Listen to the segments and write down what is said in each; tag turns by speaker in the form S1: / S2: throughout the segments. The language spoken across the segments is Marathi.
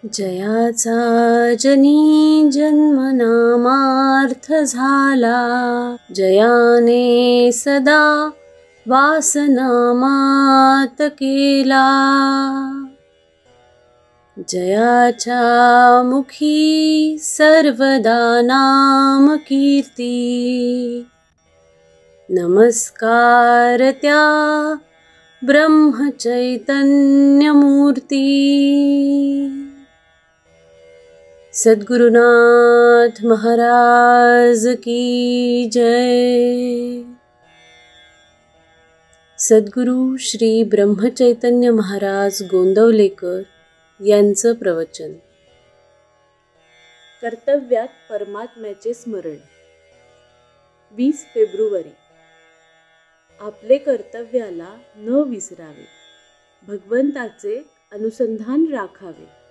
S1: जयाचा जनी जन्मनामार्थ झाला, जयाने सदा वासनामात केला. जयाच्या मुखी सर्वदा नाम कीर्ती, नमस्कार त्या ब्रह्मचैतन्य मूर्ती. सद्गुरुनाथ महाराज की जय. सद्गुरु श्री ब्रह्मचैतन्य महाराज गोंदवलेकर यांचं प्रवचन. कर्तव्यात परमात्म्याचे स्मरण. 20 फेब्रुवारी. आपले कर्तव्याला न विसरावे, भगवंताचे अनुसंधान राखावे.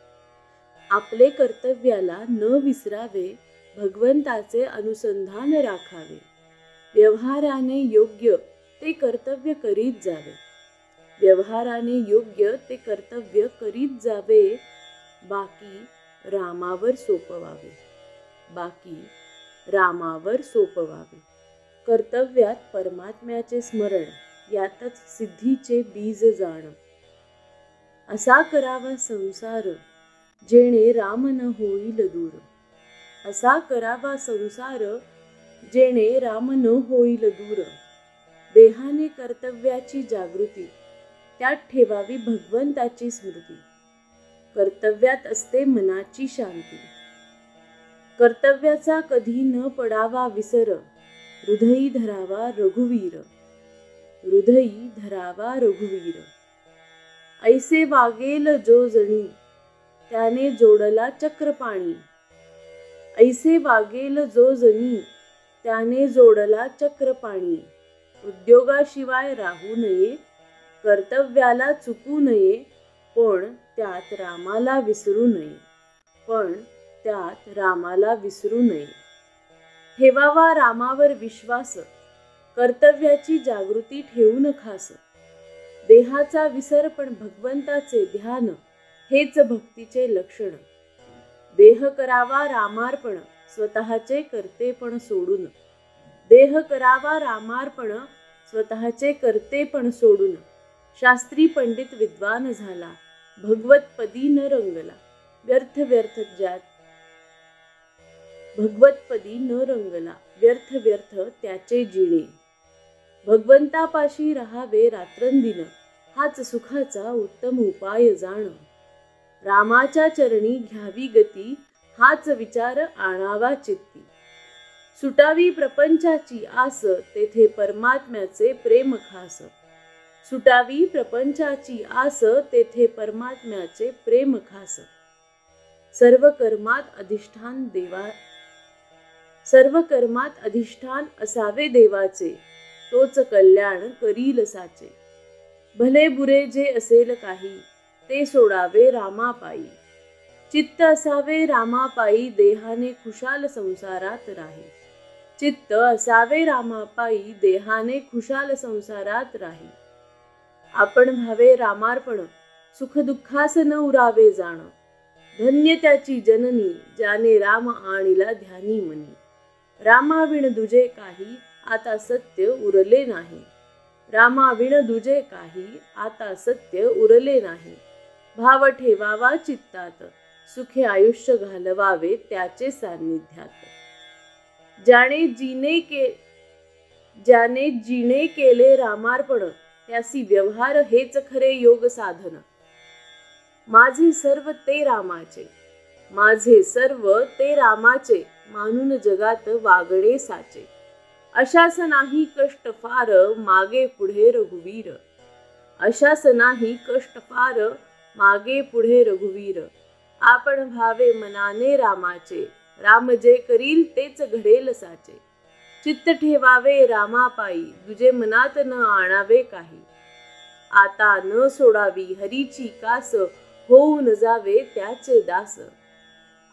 S1: आपले कर्तव्याला न विसरावे, भगवंताचे अनुसंधान राखावे. व्यवहाराने योग्य ते कर्तव्य करीत जावे, व्यवहाराने योग्य ते कर्तव्य करीत जावे. बाकी रामावर सोपवावे, बाकी रामावर सोपवावे. कर्तव्यात परमात्म्याचे स्मरण, यातच सिद्धीचे बीज जाण. असा करावा संसार, जेणे राम न होईल दूर. असा करावा संसार, जेणे राम न होईल दूर. देहाने कर्तव्याची जागृती, त्यात ठेवावी भगवंताची स्मृती. कर्तव्यात असते मनाची शांती. कर्तव्याचा कधी न पडावा विसर, हृदयी धरावा रघुवीर. हृदयी धरावा रघुवीर. ऐसे वागेल जो जणी, त्याने जोडला चक्रपाणी. ऐसे वागेल जो जणी, त्याने जोडला चक्रपाणी. उद्योगाशिवाय राहू नये, कर्तव्याला चुकू नये, पण त्यात रामाला विसरू नये, पण त्यात रामाला विसरू नये. ठेवावा रामावर विश्वास, कर्तव्याची जागृती ठेवून खास. देहाचा विसर पण भगवंताचे ध्यान, हेच भक्तीचे लक्षण. देह करावा रामार्पण, स्वतःचे कर्तेपण सोडून. देह करावा रामार्पण, स्वतःचे कर्तेपण सोडून. शास्त्री पंडित विद्वान झाला, भगवतपदी न रंगला. व्यर्थ व्यर्थ ज्यात भगवतपदी न रंगला, व्यर्थ व्यर्थ त्याचे जिणे. भगवंतापाशी राहावे रात्रंदिन, हाच सुखाचा उत्तम उपाय जाण. रामाच्या चरणी घ्यावी गती, हाच विचार आणावा चित्ती. सुटावी प्रपंचाची आस, तेथे परमात्म्याचे प्रेम खास. सुटावी प्रपंचाची आस, तेथे परमात्म्याचे प्रेम खास. सर्व कर्मात अधिष्ठान देवा, सर्व कर्मात अधिष्ठान असावे देवाचे, तोच कल्याण करील साचे. भले बुरे जे असेल काही, ते सोडावे रामापायी. चित्त असावे रामापायी, देहाने खुशाल संसारात राही. चित्त असावे रामापायी, देहाने खुशाल संसारात राही. आपण व्हावे रामार्पण, सुखदुःखास न उरावे जाण. धन्य त्याची जननी, ज्याने राम आणिला ध्यानी मनी. रामाविण दुजे काही, आता सत्य उरले नाही. रामाविण दुजे काही, आता सत्य उरले नाही. भाव ठेवावा चित्तात, सुखे आयुष्य घालवावे त्याचे सान्निध्यात. ज्याने जिने केले रामार्पण, त्यासी व्यवहार हेच खरे योग साधन. माझे सर्व ते रामाचे, माझे सर्व ते रामाचे, मानून जगात वागणे साचे. अशास नाही कष्ट फार, मागे पुढे रघुवीर. अशास नाही कष्ट फार, मागे पुढे रघुवीर. आपण व्हावे मनाने रामाचे, राम जे करील तेच घडेल साचे. चित्त ठेवावे रामापायी, दुजे मनात न आणावे काही. आता न सोडावी हरीची कास, होऊन जावे त्याचे दास.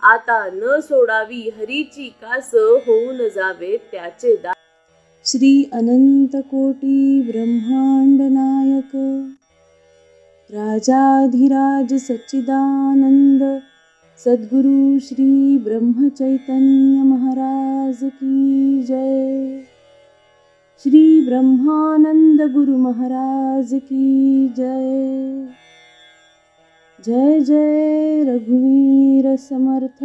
S1: आता न सोडावी हरीची कास, होऊन जावे त्याचे दास. श्री अनंत कोटी ब्रह्मांड नायक, राजाधिराज सच्चिदानंद सद्गुरु श्री ब्रह्म चैतन्य महाराज की जय। श्री ब्रह्मानंद गुरु महाराज की जय। जय जय रघुवीर समर्थ।